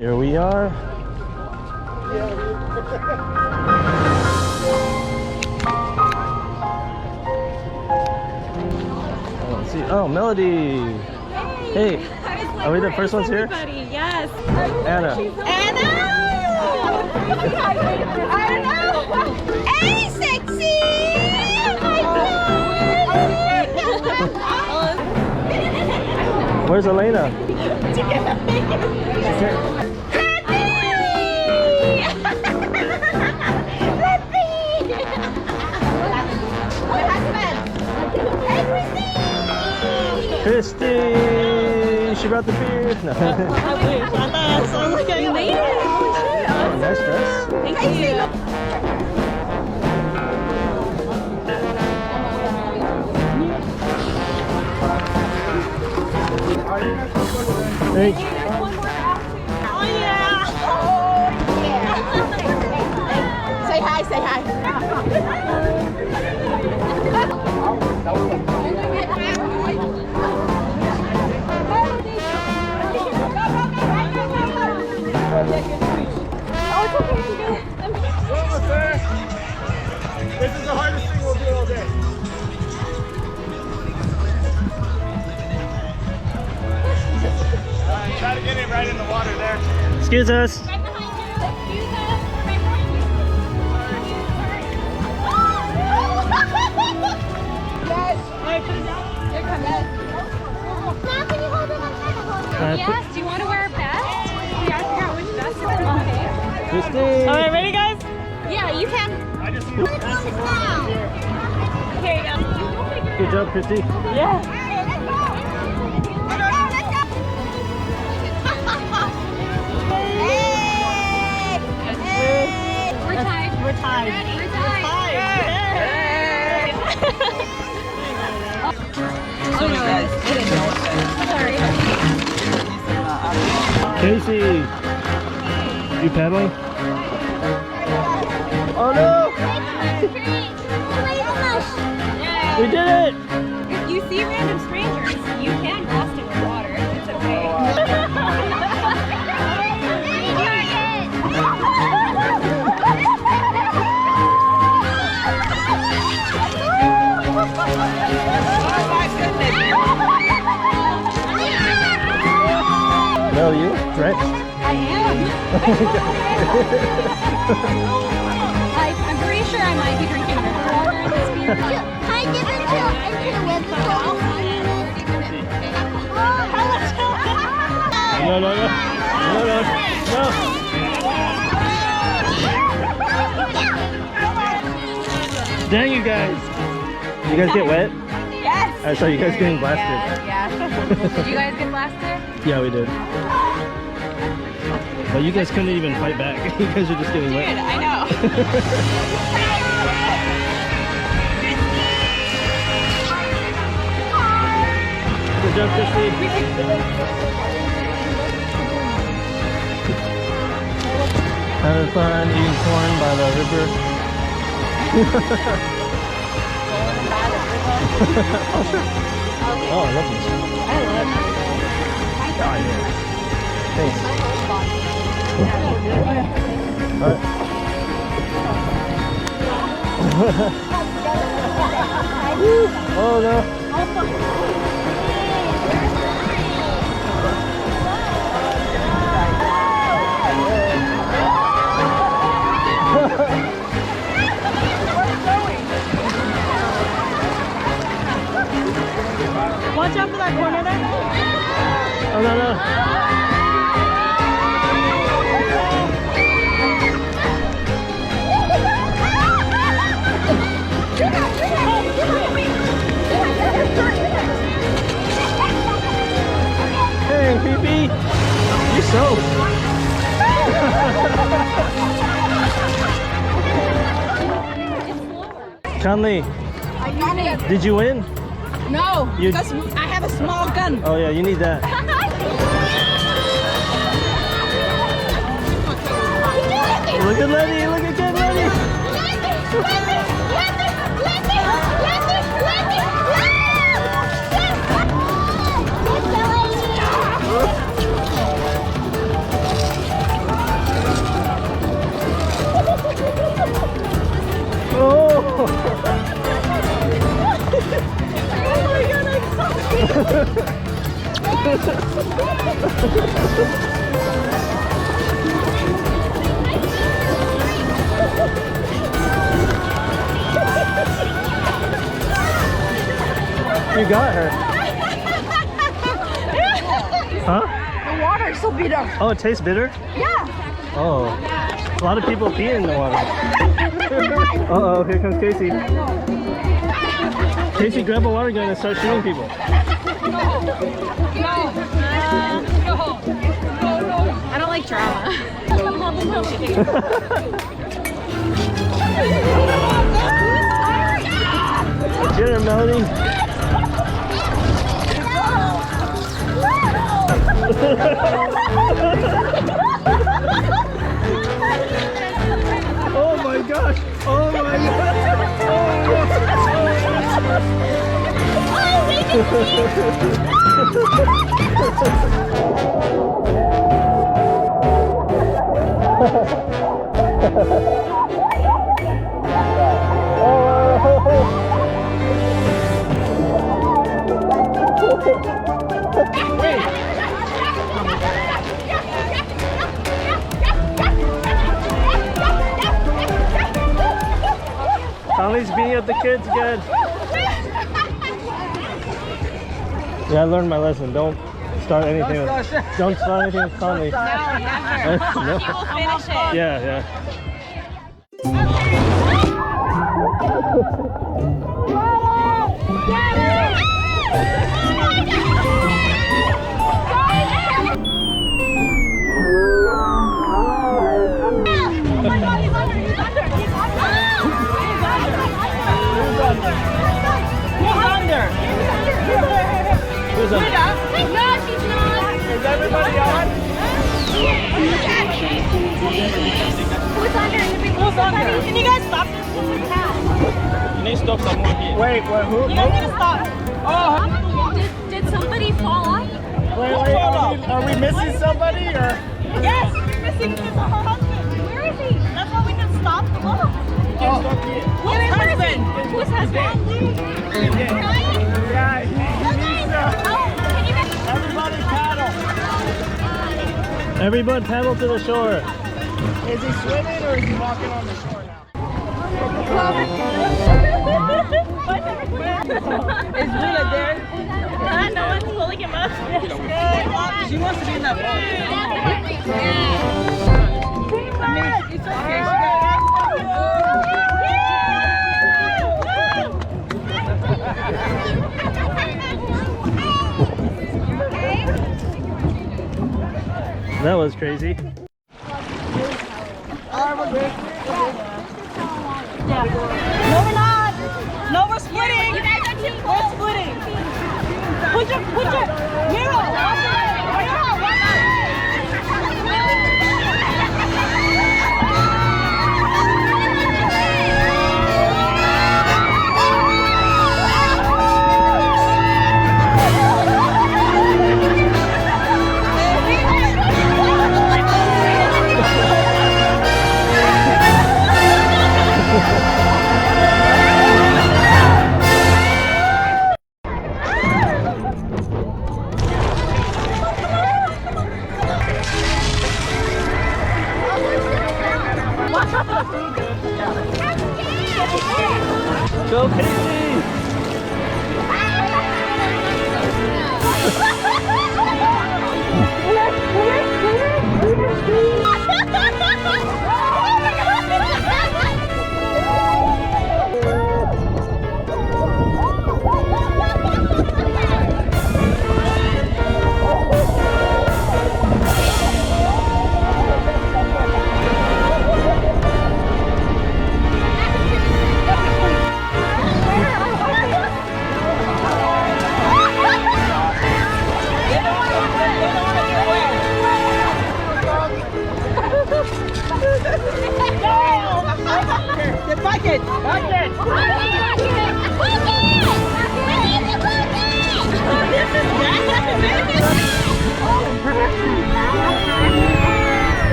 Here we are. Oh, let's see. Oh, Melody. Hey. Are we the first ones here? Yes. Anna. Anna! Hey, sexy! Where's Elena? Christy! She brought the beer. No. I wish. I thought I was like, you made it. Holy shit. Oh, nice dress. Thank you. Thank you. Oh yeah. Oh yeah. Say hi, say hi. This is the hardest thing we'll do all day. Try to get it right in the water there. Excuse us. Yes, do you want to wear a vest? We gotta figure out which vest is okay. Christy. Alright, ready guys? Yeah, you can. I just need Here you go. Good job, Christy. Yeah. We're tied. We're tied. Ready? We're Tied. Oh no, I didn't know. Sorry. Casey. You paddling? Oh no! We did it! If you see random strangers, you can cross to the water. It's okay. No, you drenched. I am. I'm pretty sure I might be drinking river water in this beer. I didn't go into the website. No, no, no. No, no. No. Dang you guys. You guys get wet? Yes. I saw you guys getting blasted. Yeah. Did you guys get blasted? Yeah, we did. But you guys couldn't even fight back. You guys are just getting Dude, wet. I know. Good job, Christy. Having fun eating corn by the river. Oh, sure. Oh, I love this. Oh, yeah. Thanks. Alright. Oh no. Watch out for that corner there. Oh no, no. Hey, Phoebe, you're soaked. Conley, did you win? No, You- because I have a small gun. Oh yeah, you need that. Look at Letty, look at Ken Letty. got her? Huh? The water is so bitter. Oh, it tastes bitter? Yeah. Oh. A lot of people pee in the water. Uh-oh, here comes Casey. Casey, grab a water gun and start shooting people. I don't like drama. Get her, Melody. Oh my gosh! Oh my gosh! Conley's beating up the kids again. Yeah, I learned my lesson. Don't start anything with Conley. No, never. No. He will finish it. Yeah. Who's on? No, she's not. Is everybody on? Who's under? Who's under? Can you guys stop this? You need to stop someone here. Wait, who? You guys need to stop. Oh, Did somebody fall off? wait, are we missing somebody or? Yes, you're missing her husband. Where is he? That's why we can stop the boat. Oh, Who's husband? Whose husband? yeah, he needs everybody paddle. Everyone paddle to the shore. Is he swimming or is he walking on the shore now? Is Vida there? No one's pulling him up. She wants to be in that boat. I mean, it's okay. That was crazy. No, we're not. No, we're splitting. You guys are too close. We're splitting. Put your Miro. Go Casey! Bucket! Bucket!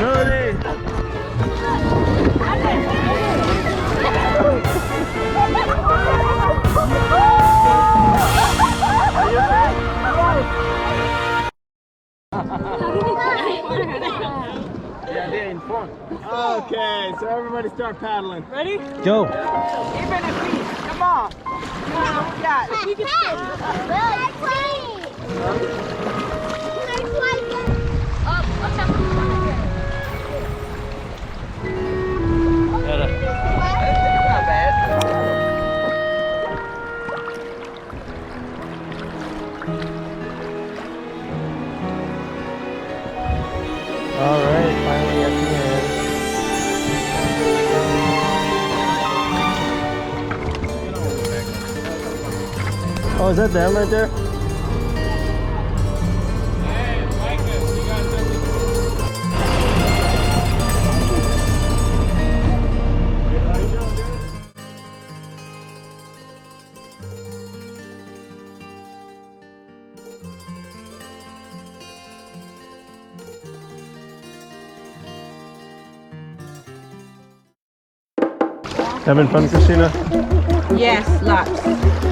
Melody! everybody start paddling. Ready? Go. Even if we, come on. Yeah, if we can stay. All right, finally at the end. Oh, is that them right there? Having fun, Christina? Yes, lots.